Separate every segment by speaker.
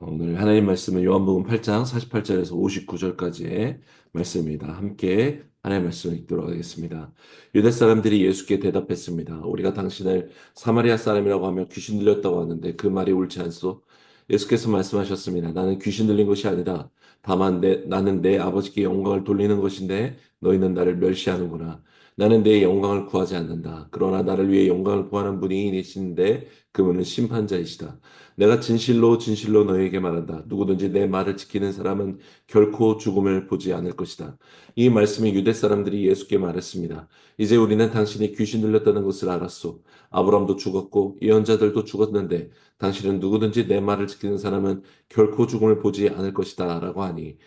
Speaker 1: 오늘 하나님 말씀은 요한복음 8장 48절에서 59절까지의 말씀입니다. 함께 하나님 말씀을 읽도록 하겠습니다. 유대 사람들이 예수께 대답했습니다. 우리가 당신을 사마리아 사람이라고 하며 귀신 들렸다고 하는데 그 말이 옳지 않소? 예수께서 말씀하셨습니다. 나는 귀신 들린 것이 아니라 다만 나는 내 아버지께 영광을 돌리는 것인데 너희는 나를 멸시하는구나. 나는 내 영광을 구하지 않는다. 그러나 나를 위해 영광을 구하는 분이 계시는데 그분은 심판자이시다. 내가 진실로 진실로 너희에게 말한다. 누구든지 내 말을 지키는 사람은 결코 죽음을 보지 않을 것이다. 이 말씀이 유대 사람들이 예수께 말했습니다. 이제 우리는 당신이 귀신 들렸다는 것을 알았소. 아브라함도 죽었고 예언자들도 죽었는데 당신은 누구든지 내 말을 지키는 사람은 결코 죽음을 보지 않을 것이다. 라고 하니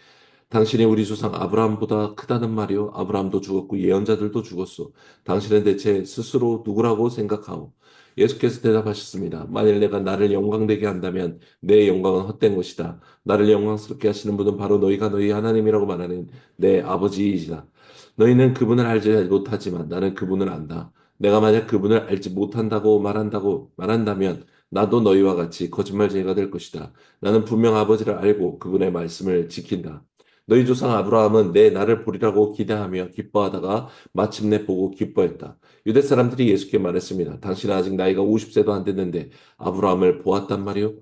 Speaker 1: 당신이 우리 조상 아브라함보다 크다는 말이요. 아브라함도 죽었고 예언자들도 죽었소. 당신은 대체 스스로 누구라고 생각하오? 예수께서 대답하셨습니다. 만일 내가 나를 영광되게 한다면 내 영광은 헛된 것이다. 나를 영광스럽게 하시는 분은 바로 너희가 너희 하나님이라고 말하는 내 아버지이시다. 너희는 그분을 알지 못하지만 나는 그분을 안다. 내가 만약 그분을 알지 못한다고 말한다면 나도 너희와 같이 거짓말쟁이가 될 것이다. 나는 분명 아버지를 알고 그분의 말씀을 지킨다. 너희 조상 아브라함은 내 나를 보리라고 기대하며 기뻐하다가 마침내 보고 기뻐했다. 유대 사람들이 예수께 말했습니다. 당신은 아직 나이가 50세도 안 됐는데 아브라함을 보았단 말이오?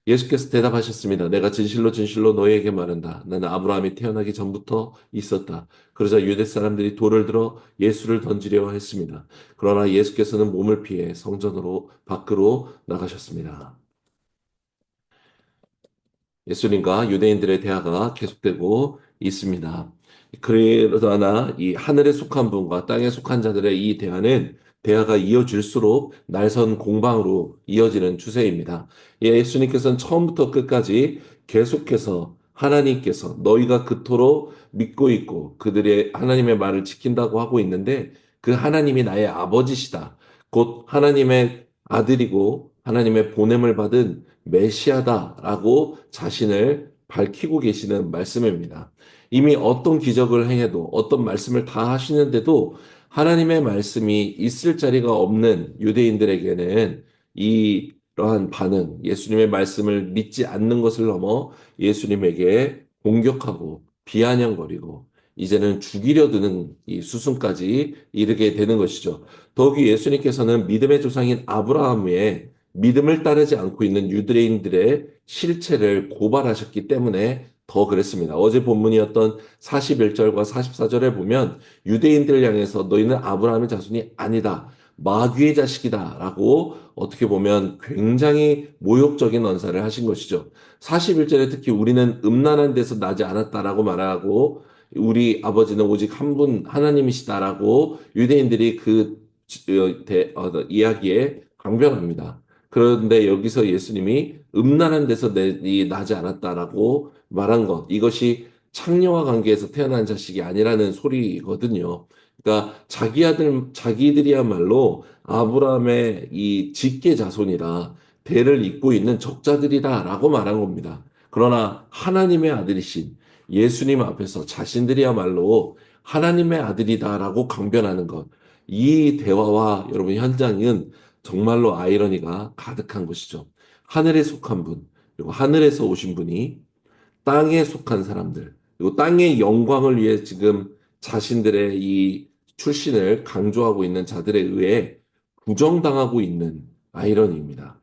Speaker 1: 예수께서 대답하셨습니다. 내가 진실로 진실로 너희에게 말한다. 나는 아브라함이 태어나기 전부터 있었다. 그러자 유대 사람들이 돌을 들어 예수를 던지려 했습니다. 그러나 예수께서는 몸을 피해 성전으로 밖으로 나가셨습니다. 예수님과 유대인들의 대화가 계속되고 있습니다. 그러나 이 하늘에 속한 분과 땅에 속한 자들의 이 대화가 이어질수록 날선 공방으로 이어지는 추세입니다. 예수님께서는 처음부터 끝까지 계속해서 하나님께서 너희가 그토록 믿고 있고 그들의 하나님의 말을 지킨다고 하고 있는데 그 하나님이 나의 아버지시다. 곧 하나님의 아들이고 하나님의 보냄을 받은 메시아다라고 자신을 밝히고 계시는 말씀입니다. 이미 어떤 기적을 행해도 어떤 말씀을 다 하시는데도 하나님의 말씀이 있을 자리가 없는 유대인들에게는 이러한 반응, 예수님의 말씀을 믿지 않는 것을 넘어 예수님에게 공격하고 비아냥거리고 이제는 죽이려 드는 이 수순까지 이르게 되는 것이죠. 더욱이 예수님께서는 믿음의 조상인 아브라함의 믿음을 따르지 않고 있는 유대인들의 실체를 고발하셨기 때문에 더 그랬습니다. 어제 본문이었던 41절과 44절에 보면 유대인들을 향해서 너희는 아브라함의 자손이 아니다. 마귀의 자식이다. 라고 어떻게 보면 굉장히 모욕적인 언사를 하신 것이죠. 41절에 특히 우리는 음란한 데서 나지 않았다라고 말하고 우리 아버지는 오직 한 분 하나님이시다라고 유대인들이 이야기에 강변합니다. 그런데 여기서 예수님이 음란한 데서 나지 않았다라고 말한 것, 이것이 창녀와 관계에서 태어난 자식이 아니라는 소리거든요. 그러니까 자기들이야말로 아브라함의 이 직계 자손이라 대를 잇고 있는 적자들이다라고 말한 겁니다. 그러나 하나님의 아들이신 예수님 앞에서 자신들이야말로 하나님의 아들이다라고 강변하는 것, 이 대화와 여러분 현장은 정말로 아이러니가 가득한 것이죠. 하늘에 속한 분, 그리고 하늘에서 오신 분이 땅에 속한 사람들, 그리고 땅의 영광을 위해 지금 자신들의 이 출신을 강조하고 있는 자들에 의해 부정당하고 있는 아이러니입니다.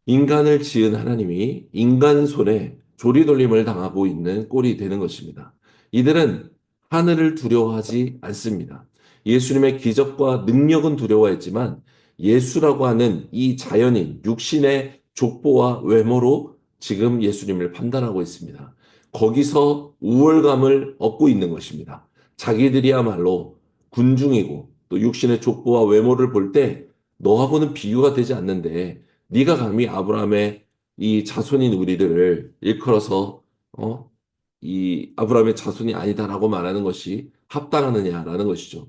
Speaker 1: 인간을 지은 하나님이 인간 손에 조리돌림을 당하고 있는 꼴이 되는 것입니다. 이들은 하늘을 두려워하지 않습니다. 예수님의 기적과 능력은 두려워했지만 예수라고 하는 이 자연인 육신의 족보와 외모로 지금 예수님을 판단하고 있습니다. 거기서 우월감을 얻고 있는 것입니다. 자기들이야말로 군중이고 또 육신의 족보와 외모를 볼 때 너하고는 비교가 되지 않는데 네가 감히 아브라함의 이 자손인 우리들을 일컬어서 이 아브라함의 자손이 아니다라고 말하는 것이 합당하느냐라는 것이죠.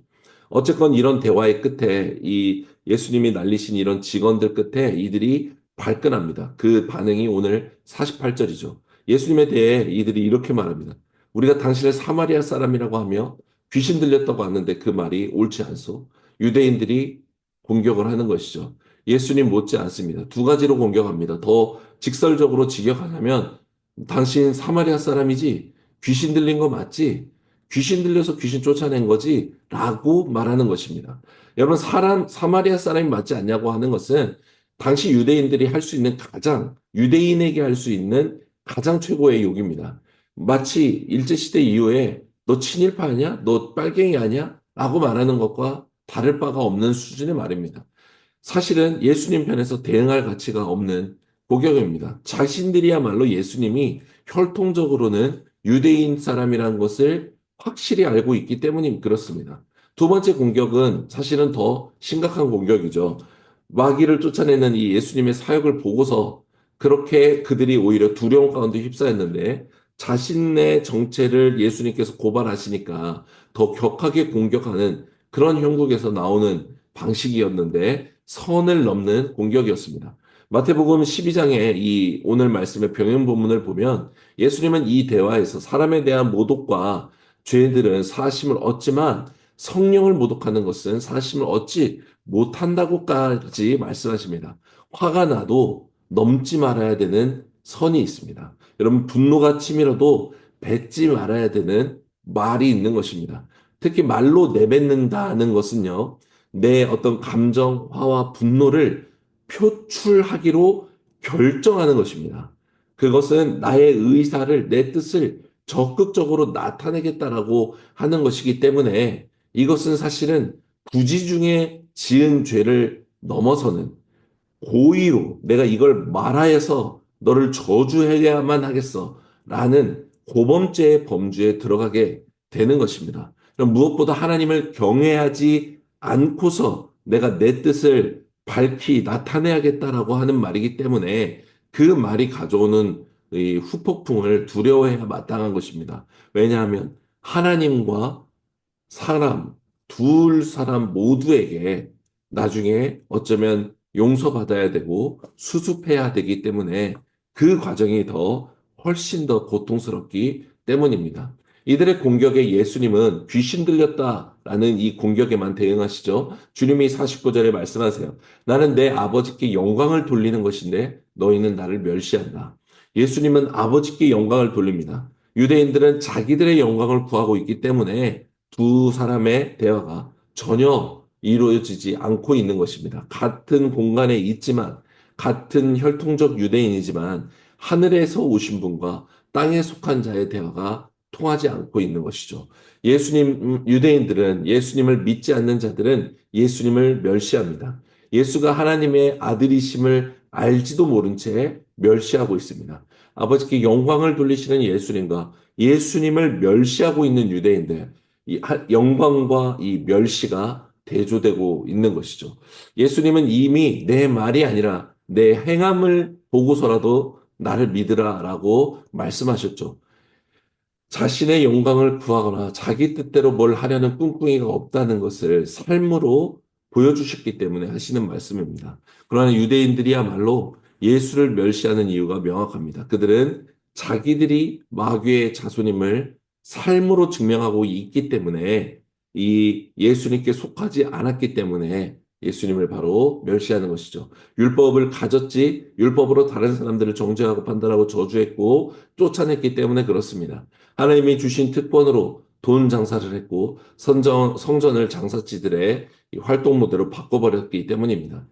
Speaker 1: 어쨌건 이런 대화의 끝에 이 예수님이 날리신 이런 직원들 끝에 이들이 발끈합니다. 그 반응이 오늘 48절이죠. 예수님에 대해 이들이 이렇게 말합니다. 우리가 당신을 사마리아 사람이라고 하며 귀신 들렸다고 하는데 그 말이 옳지 않소. 유대인들이 공격을 하는 것이죠. 예수님 못지 않습니다. 두 가지로 공격합니다. 더 직설적으로 직역하자면 당신 사마리아 사람이지? 귀신 들린 거 맞지? 귀신 들려서 귀신 쫓아낸 거지? 라고 말하는 것입니다. 여러분, 사마리아 사람이 맞지 않냐고 하는 것은 당시 유대인들이 할 수 있는 유대인에게 할 수 있는 가장 최고의 욕입니다. 마치 일제시대 이후에 너 친일파 아니야? 너 빨갱이 아니야? 라고 말하는 것과 다를 바가 없는 수준의 말입니다. 사실은 예수님 편에서 대응할 가치가 없는 고격입니다. 자신들이야말로 예수님이 혈통적으로는 유대인 사람이라는 것을 확실히 알고 있기 때문이 그렇습니다. 두 번째 공격은 사실은 더 심각한 공격이죠. 마귀를 쫓아내는 이 예수님의 사역을 보고서 그렇게 그들이 오히려 두려움 가운데 휩싸였는데 자신의 정체를 예수님께서 고발하시니까 더 격하게 공격하는 그런 형국에서 나오는 방식이었는데 선을 넘는 공격이었습니다. 마태복음 12장의 이 오늘 말씀의 병행 본문을 보면 예수님은 이 대화에서 사람에 대한 모독과 죄들은 사심을 얻지만 성령을 모독하는 것은 사심을 얻지 못한다고까지 말씀하십니다. 화가 나도 넘지 말아야 되는 선이 있습니다. 여러분, 분노가 치밀어도 뱉지 말아야 되는 말이 있는 것입니다. 특히 말로 내뱉는다는 것은요, 내 어떤 감정, 화와 분노를 표출하기로 결정하는 것입니다. 그것은 나의 의사를, 내 뜻을 적극적으로 나타내겠다라고 하는 것이기 때문에 이것은 사실은 부지 중에 지은 죄를 넘어서는 고의로 내가 이걸 말하여서 너를 저주해야만 하겠어 라는 고범죄의 범주에 들어가게 되는 것입니다. 그럼 무엇보다 하나님을 경외하지 않고서 내가 내 뜻을 밝히 나타내야겠다라고 하는 말이기 때문에 그 말이 가져오는 이 후폭풍을 두려워해야 마땅한 것입니다. 왜냐하면 하나님과 사람, 둘 사람 모두에게 나중에 어쩌면 용서받아야 되고 수습해야 되기 때문에 그 과정이 더 훨씬 더 고통스럽기 때문입니다. 이들의 공격에 예수님은 귀신 들렸다라는 이 공격에만 대응하시죠. 주님이 49절에 말씀하세요. 나는 내 아버지께 영광을 돌리는 것인데 너희는 나를 멸시한다. 예수님은 아버지께 영광을 돌립니다. 유대인들은 자기들의 영광을 구하고 있기 때문에 두 사람의 대화가 전혀 이루어지지 않고 있는 것입니다. 같은 공간에 있지만, 같은 혈통적 유대인이지만, 하늘에서 오신 분과 땅에 속한 자의 대화가 통하지 않고 있는 것이죠. 유대인들은 예수님을 믿지 않는 자들은 예수님을 멸시합니다. 예수가 하나님의 아들이심을 알지도 모른 채 멸시하고 있습니다. 아버지께 영광을 돌리시는 예수님과 예수님을 멸시하고 있는 유대인들, 영광과 이 멸시가 대조되고 있는 것이죠. 예수님은 이미 내 말이 아니라 내 행함을 보고서라도 나를 믿으라라고 말씀하셨죠. 자신의 영광을 구하거나 자기 뜻대로 뭘 하려는 꿍꿍이가 없다는 것을 삶으로 보여주셨기 때문에 하시는 말씀입니다. 그러나 유대인들이야말로 예수를 멸시하는 이유가 명확합니다. 그들은 자기들이 마귀의 자손임을 삶으로 증명하고 있기 때문에 이 예수님께 속하지 않았기 때문에 예수님을 바로 멸시하는 것이죠. 율법을 가졌지 율법으로 다른 사람들을 정죄하고 판단하고 저주했고 쫓아냈기 때문에 그렇습니다. 하나님이 주신 특권으로 돈 장사를 했고 성전을 장사치들의 활동 모델로 바꿔버렸기 때문입니다.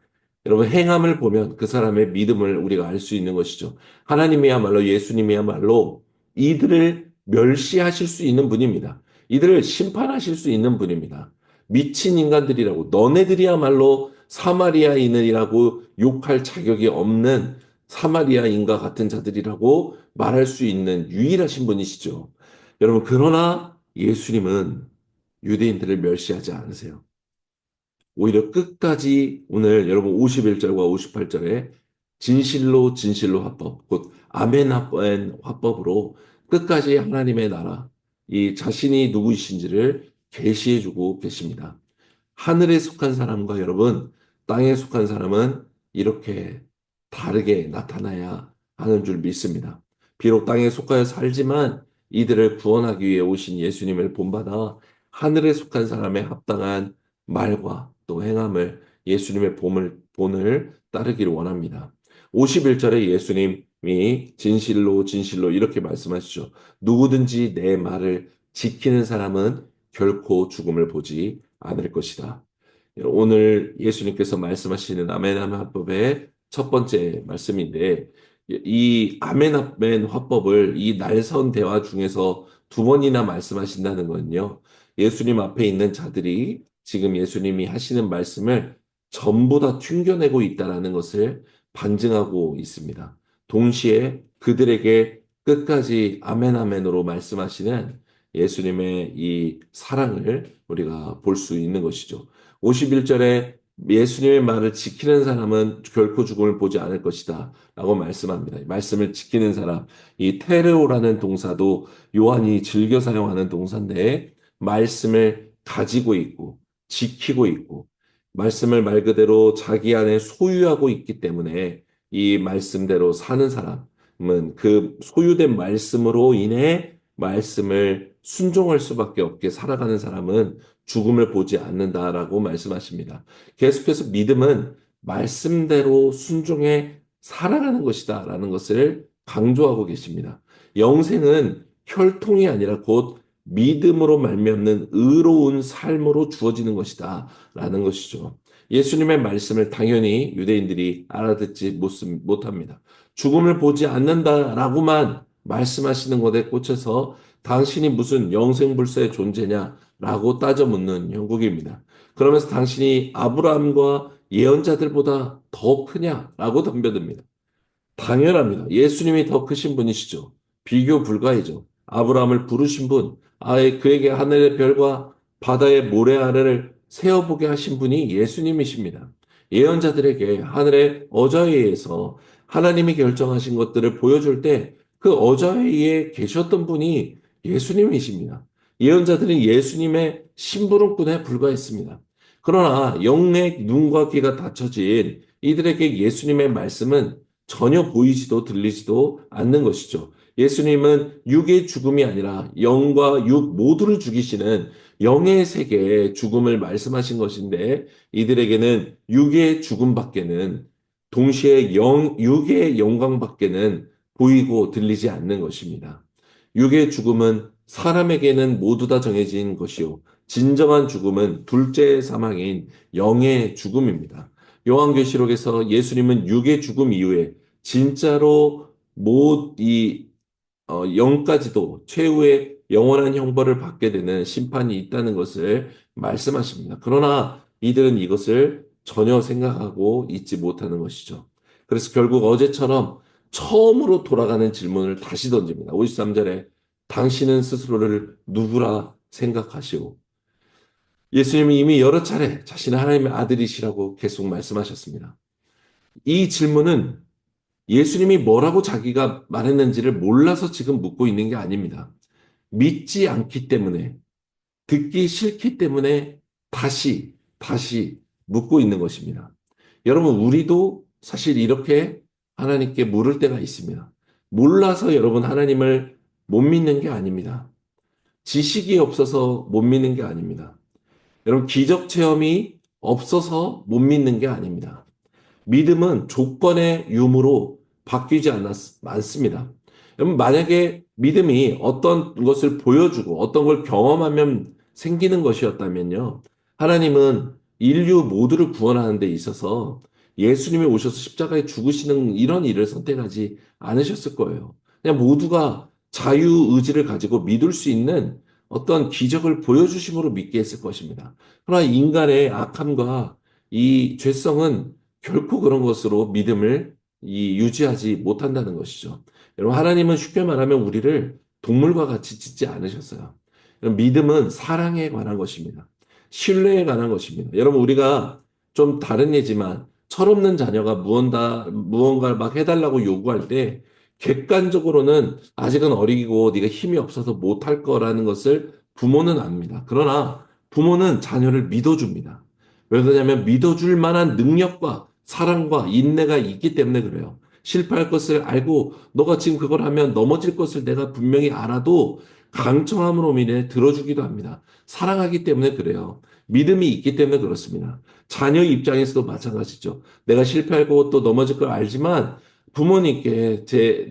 Speaker 1: 여러분, 행함을 보면 그 사람의 믿음을 우리가 알 수 있는 것이죠. 하나님이야말로 예수님이야말로 이들을 멸시하실 수 있는 분입니다. 이들을 심판하실 수 있는 분입니다. 미친 인간들이라고 너네들이야말로 사마리아인이라고 욕할 자격이 없는 사마리아인과 같은 자들이라고 말할 수 있는 유일하신 분이시죠. 여러분, 그러나 예수님은 유대인들을 멸시하지 않으세요. 오히려 끝까지 오늘 여러분 51절과 58절에 진실로 진실로 화법, 곧 아멘 화법으로 끝까지 하나님의 나라, 이 자신이 누구이신지를 계시해주고 계십니다. 하늘에 속한 사람과 여러분, 땅에 속한 사람은 이렇게 다르게 나타나야 하는 줄 믿습니다. 비록 땅에 속하여 살지만 이들을 구원하기 위해 오신 예수님을 본받아 하늘에 속한 사람의 합당한 말과 또 행함을 예수님의 본을 따르기를 원합니다. 51절에 예수님이 진실로 진실로 이렇게 말씀하시죠. 누구든지 내 말을 지키는 사람은 결코 죽음을 보지 않을 것이다. 오늘 예수님께서 말씀하시는 아멘 아멘 화법의 첫 번째 말씀인데 이 아멘 아멘 화법을 이 날선 대화 중에서 두 번이나 말씀하신다는 건요. 예수님 앞에 있는 자들이 지금 예수님이 하시는 말씀을 전부 다 튕겨내고 있다라는 것을 반증하고 있습니다. 동시에 그들에게 끝까지 아멘 아멘으로 말씀하시는 예수님의 이 사랑을 우리가 볼 수 있는 것이죠. 51절에 예수님의 말을 지키는 사람은 결코 죽음을 보지 않을 것이다 라고 말씀합니다. 말씀을 지키는 사람, 이 테르오라는 동사도 요한이 즐겨 사용하는 동사인데 말씀을 가지고 있고 지키고 있고 말씀을 말 그대로 자기 안에 소유하고 있기 때문에 이 말씀대로 사는 사람은 그 소유된 말씀으로 인해 말씀을 순종할 수밖에 없게 살아가는 사람은 죽음을 보지 않는다라고 말씀하십니다. 계속해서 믿음은 말씀대로 순종해 살아가는 것이다라는 것을 강조하고 계십니다. 영생은 혈통이 아니라 곧 믿음으로 말미암는 의로운 삶으로 주어지는 것이다라는 것이죠. 예수님의 말씀을 당연히 유대인들이 알아듣지 못합니다. 죽음을 보지 않는다라고만 말씀하시는 것에 꽂혀서 당신이 무슨 영생불사의 존재냐라고 따져 묻는 형국입니다. 그러면서 당신이 아브라함과 예언자들보다 더 크냐라고 덤벼듭니다. 당연합니다. 예수님이 더 크신 분이시죠. 비교 불가이죠. 아브라함을 부르신 분, 아예 그에게 하늘의 별과 바다의 모래 아래를 세어보게 하신 분이 예수님이십니다. 예언자들에게 하늘의 어자회에서 하나님이 결정하신 것들을 보여줄 때 그 어자회에 계셨던 분이 예수님이십니다. 예언자들은 예수님의 심부름꾼에 불과했습니다. 그러나 영의 눈과 귀가 닫혀진 이들에게 예수님의 말씀은 전혀 보이지도 들리지도 않는 것이죠. 예수님은 육의 죽음이 아니라 영과 육 모두를 죽이시는 영의 세계의 죽음을 말씀하신 것인데 이들에게는 육의 죽음밖에는 동시에 육의 영광밖에는 보이고 들리지 않는 것입니다. 육의 죽음은 사람에게는 모두 다 정해진 것이요. 진정한 죽음은 둘째 사망인 영의 죽음입니다. 요한계시록에서 예수님은 육의 죽음 이후에 진짜로 이 영까지도 최후의 영원한 형벌을 받게 되는 심판이 있다는 것을 말씀하십니다. 그러나 이들은 이것을 전혀 생각하고 있지 못하는 것이죠. 그래서 결국 어제처럼 처음으로 돌아가는 질문을 다시 던집니다. 53절에 당신은 스스로를 누구라 생각하시오? 예수님이 이미 여러 차례 자신은 하나님의 아들이시라고 계속 말씀하셨습니다. 이 질문은 예수님이 뭐라고 자기가 말했는지를 몰라서 지금 묻고 있는 게 아닙니다. 믿지 않기 때문에, 듣기 싫기 때문에 다시 묻고 있는 것입니다. 여러분, 우리도 사실 이렇게 하나님께 물을 때가 있습니다. 몰라서 여러분 하나님을 못 믿는 게 아닙니다. 지식이 없어서 못 믿는 게 아닙니다. 여러분, 기적 체험이 없어서 못 믿는 게 아닙니다. 믿음은 조건의 유무로 바뀌지 않습니다. 여러분, 만약에 믿음이 어떤 것을 보여주고 어떤 걸 경험하면 생기는 것이었다면요. 하나님은 인류 모두를 구원하는 데 있어서 예수님이 오셔서 십자가에 죽으시는 이런 일을 선택하지 않으셨을 거예요. 그냥 모두가 자유의지를 가지고 믿을 수 있는 어떤 기적을 보여주심으로 믿게 했을 것입니다. 그러나 인간의 악함과 이 죄성은 결코 그런 것으로 믿음을 유지하지 못한다는 것이죠. 여러분, 하나님은 쉽게 말하면 우리를 동물과 같이 짓지 않으셨어요. 여러분, 믿음은 사랑에 관한 것입니다. 신뢰에 관한 것입니다. 여러분, 우리가 좀 다른 예지만 철없는 자녀가 무언가를 막 해달라고 요구할 때 객관적으로는 아직은 어리고 네가 힘이 없어서 못할 거라는 것을 부모는 압니다. 그러나 부모는 자녀를 믿어줍니다. 왜 그러냐면 믿어줄 만한 능력과 사랑과 인내가 있기 때문에 그래요. 실패할 것을 알고 너가 지금 그걸 하면 넘어질 것을 내가 분명히 알아도 강청함으로 인해 들어주기도 합니다. 사랑하기 때문에 그래요. 믿음이 있기 때문에 그렇습니다. 자녀 입장에서도 마찬가지죠. 내가 실패하고 또 넘어질 걸 알지만 부모님께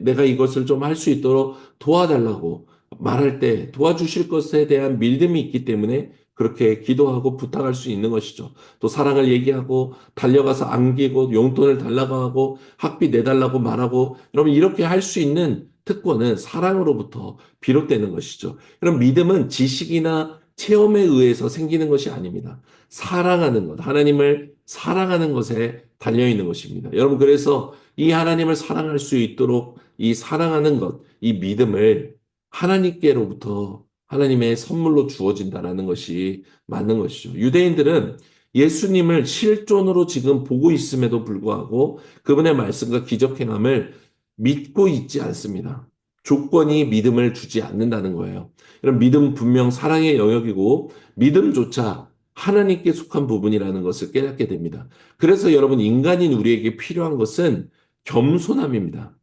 Speaker 1: 내가 이것을 좀 할 수 있도록 도와달라고 말할 때 도와주실 것에 대한 믿음이 있기 때문에 그렇게 기도하고 부탁할 수 있는 것이죠. 또 사랑을 얘기하고 달려가서 안기고 용돈을 달라고 하고 학비 내달라고 말하고 여러분 이렇게 할 수 있는 특권은 사랑으로부터 비롯되는 것이죠. 그럼 믿음은 지식이나 체험에 의해서 생기는 것이 아닙니다. 사랑하는 것, 하나님을 사랑하는 것에 달려 있는 것입니다. 여러분 그래서 이 하나님을 사랑할 수 있도록 이 사랑하는 것, 이 믿음을 하나님께로부터 하나님의 선물로 주어진다라는 것이 맞는 것이죠. 유대인들은 예수님을 실존으로 지금 보고 있음에도 불구하고 그분의 말씀과 기적 행함을 믿고 있지 않습니다. 조건이 믿음을 주지 않는다는 거예요. 이런 믿음 분명 사랑의 영역이고 믿음조차 하나님께 속한 부분이라는 것을 깨닫게 됩니다. 그래서 여러분 인간인 우리에게 필요한 것은 겸손함입니다.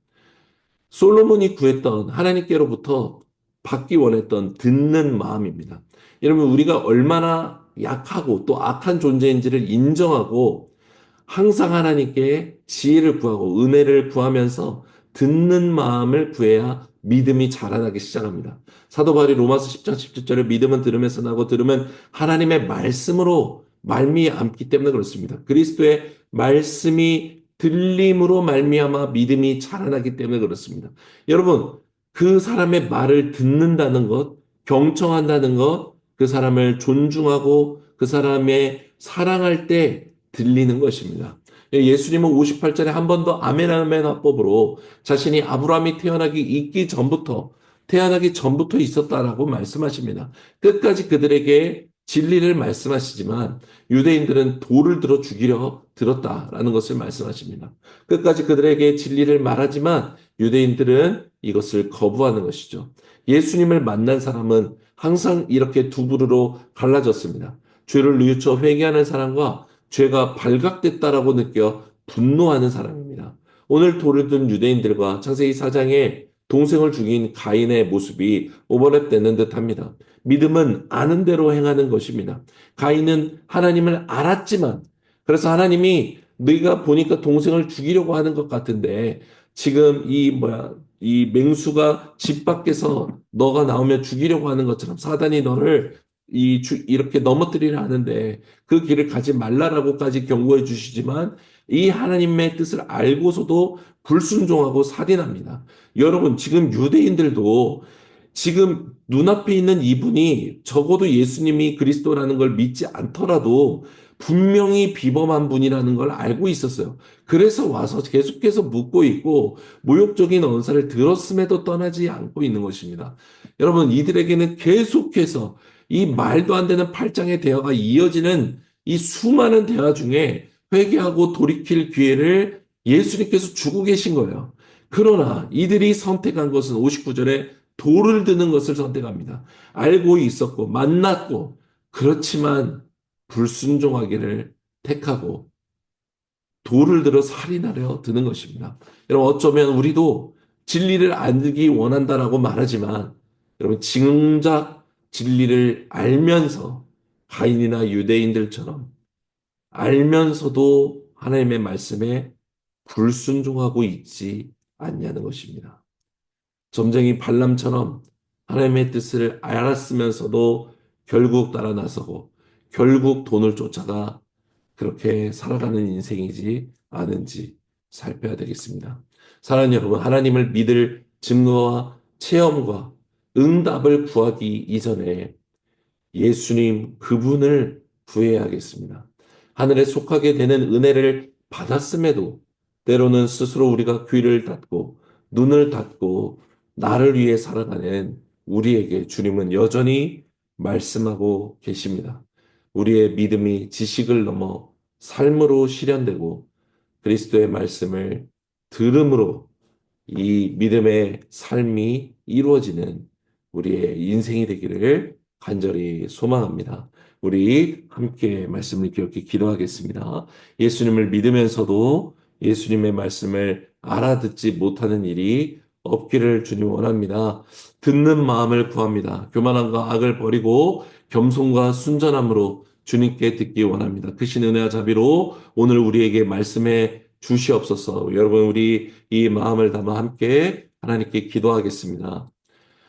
Speaker 1: 솔로몬이 구했던 하나님께로부터 받기 원했던 듣는 마음입니다. 여러분 우리가 얼마나 약하고 또 악한 존재인지를 인정하고 항상 하나님께 지혜를 구하고 은혜를 구하면서 듣는 마음을 구해야 믿음이 자라나기 시작합니다. 사도 바울이 로마서 10장 17절에 믿음은 들으면서 나고 들으면 하나님의 말씀으로 말미암기 때문에 그렇습니다. 그리스도의 말씀이 들림으로 말미암아 믿음이 자라나기 때문에 그렇습니다. 여러분 그 사람의 말을 듣는다는 것, 경청한다는 것, 그 사람을 존중하고 그 사람의 사랑할 때 들리는 것입니다. 예수님은 58절에 한 번 더 아멘 아멘 화법으로 자신이 아브라함이 태어나기 전부터 있었다라고 말씀하십니다. 끝까지 그들에게 진리를 말씀하시지만 유대인들은 돌을 들어 죽이려 들었다라는 것을 말씀하십니다. 끝까지 그들에게 진리를 말하지만 유대인들은 이것을 거부하는 것이죠. 예수님을 만난 사람은 항상 이렇게 두 부류로 갈라졌습니다. 죄를 뉘우쳐 회개하는 사람과 죄가 발각됐다라고 느껴 분노하는 사람입니다. 오늘 돌을 든 유대인들과 창세기 4장에 동생을 죽인 가인의 모습이 오버랩되는 듯합니다. 믿음은 아는 대로 행하는 것입니다. 가인은 하나님을 알았지만 그래서 하나님이 네가 보니까 동생을 죽이려고 하는 것 같은데 지금 이 맹수가 집 밖에서 너가 나오면 죽이려고 하는 것처럼 사단이 너를 이렇게 넘어뜨리려 하는데 그 길을 가지 말라라고까지 경고해 주시지만 이 하나님의 뜻을 알고서도 불순종하고 살인합니다. 여러분, 지금 유대인들도 지금 눈앞에 있는 이분이 적어도 예수님이 그리스도라는 걸 믿지 않더라도 분명히 비범한 분이라는 걸 알고 있었어요. 그래서 와서 계속해서 묻고 있고 모욕적인 언사를 들었음에도 떠나지 않고 있는 것입니다. 여러분, 이들에게는 계속해서 이 말도 안 되는 8장의 대화가 이어지는 이 수많은 대화 중에 회개하고 돌이킬 기회를 예수님께서 주고 계신 거예요. 그러나 이들이 선택한 것은 59절에 돌을 드는 것을 선택합니다. 알고 있었고 만났고 그렇지만 불순종하기를 택하고 돌을 들어 살인하려 드는 것입니다. 여러분 어쩌면 우리도 진리를 알기 원한다라고 말하지만 여러분 정작 진리를 알면서 가인이나 유대인들처럼 알면서도 하나님의 말씀에 불순종하고 있지 않냐는 것입니다. 점쟁이 발람처럼 하나님의 뜻을 알았으면서도 결국 따라 나서고 결국 돈을 쫓아가 그렇게 살아가는 인생이지 않은지 살펴야 되겠습니다. 사랑하는 여러분, 하나님을 믿을 증거와 체험과 응답을 구하기 이전에 예수님 그분을 구해야겠습니다. 하늘에 속하게 되는 은혜를 받았음에도 때로는 스스로 우리가 귀를 닫고 눈을 닫고 나를 위해 살아가는 우리에게 주님은 여전히 말씀하고 계십니다. 우리의 믿음이 지식을 넘어 삶으로 실현되고 그리스도의 말씀을 들음으로 이 믿음의 삶이 이루어지는 우리의 인생이 되기를 간절히 소망합니다. 우리 함께 말씀을 기억해 기도하겠습니다. 예수님을 믿으면서도 예수님의 말씀을 알아듣지 못하는 일이 없기를 주님 원합니다. 듣는 마음을 구합니다. 교만함과 악을 버리고 겸손과 순전함으로 주님께 듣기 원합니다. 크신 은혜와 자비로 오늘 우리에게 말씀해 주시옵소서. 여러분, 우리 이 마음을 담아 함께 하나님께 기도하겠습니다.